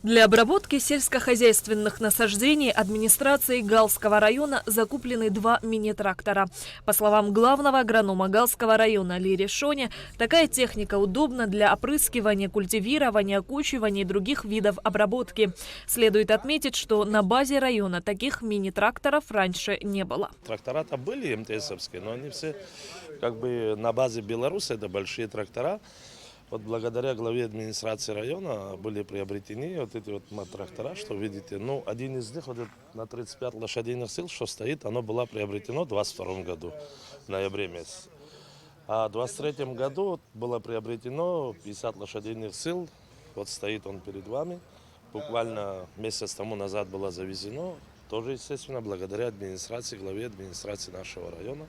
Для обработки сельскохозяйственных насаждений администрацией Галского района закуплены 2 мини-трактора. По словам главного агронома Галского района Лири Шони, такая техника удобна для опрыскивания, культивирования, окучивания и других видов обработки. Следует отметить, что на базе района таких мини-тракторов раньше не было. Трактора-то были МТСовские, но они все как бы на базе Беларуси, это большие трактора. Вот благодаря главе администрации района были приобретены вот эти вот трактора, что видите. Ну, один из них вот на 35 лошадиных сил, что стоит, оно было приобретено в 2022 году, в ноябре месяце. А в 2023 году было приобретено 50 лошадиных сил, вот стоит он перед вами. Буквально месяц тому назад было завезено, тоже, естественно, благодаря администрации, главе администрации нашего района.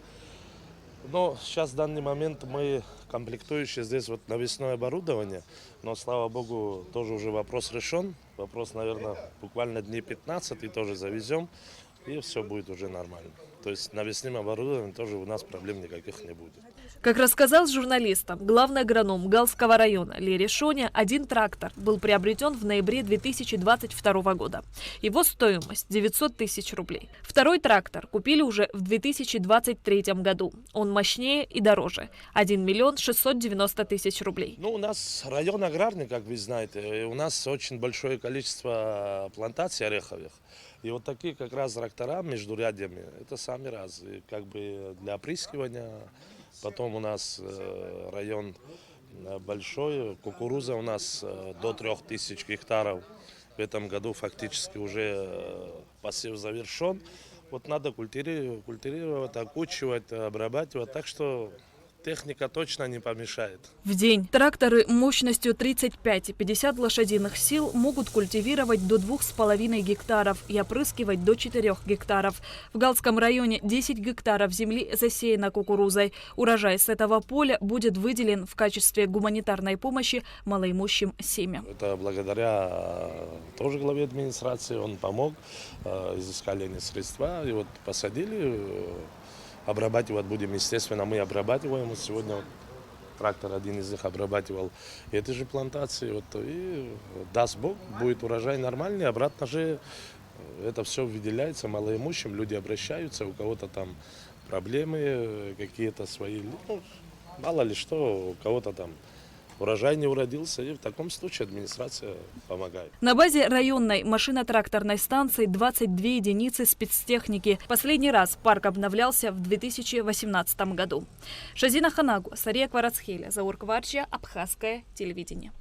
Но сейчас в данный момент мы комплектующие здесь вот навесное оборудование, но, слава богу, тоже уже вопрос решен. Вопрос, наверное, буквально дней 15 и тоже завезем, и все будет уже нормально. То есть навесным оборудованием тоже у нас проблем никаких не будет. Как рассказал журналистам главный агроном Галского района Лири Шони, один трактор был приобретен в ноябре 2022 года. Его стоимость 900 тысяч рублей. Второй трактор купили уже в 2023 году. Он мощнее и дороже. 1 миллион 690 тысяч рублей. Ну, у нас район аграрный, как вы знаете. У нас очень большое количество плантаций ореховых. И вот такие как раз трактора между рядами, это сами раз. И как бы для опрыскивания. Потом у нас район большой, кукуруза у нас до 3000 гектаров. В этом году фактически уже посев завершен. Вот надо культивировать, окучивать, обрабатывать. Так что техника точно не помешает. В день тракторы мощностью 35 и 50 лошадиных сил могут культивировать до 2,5 гектаров и опрыскивать до 4 гектаров. В Галском районе 10 гектаров земли засеяно кукурузой. Урожай с этого поля будет выделен в качестве гуманитарной помощи малоимущим семьям. Это благодаря тоже главе администрации, он помог, изыскали они средства и вот посадили. Обрабатывать будем, естественно, мы обрабатываем. Вот сегодня вот трактор один из них обрабатывал эти же плантации. Вот, и даст Бог, будет урожай нормальный. Обратно же это все выделяется малоимущим. Люди обращаются, у кого-то там проблемы какие-то свои. Ну, мало ли что, у кого-то там урожай не уродился, и в таком случае администрация помогает. На базе районной машино-тракторной станции 22 единицы спецтехники. Последний раз парк обновлялся в 2018 году. Шазина Ханагу, Сария Кварацхеля, Заур Кварча, Абхазское телевидение.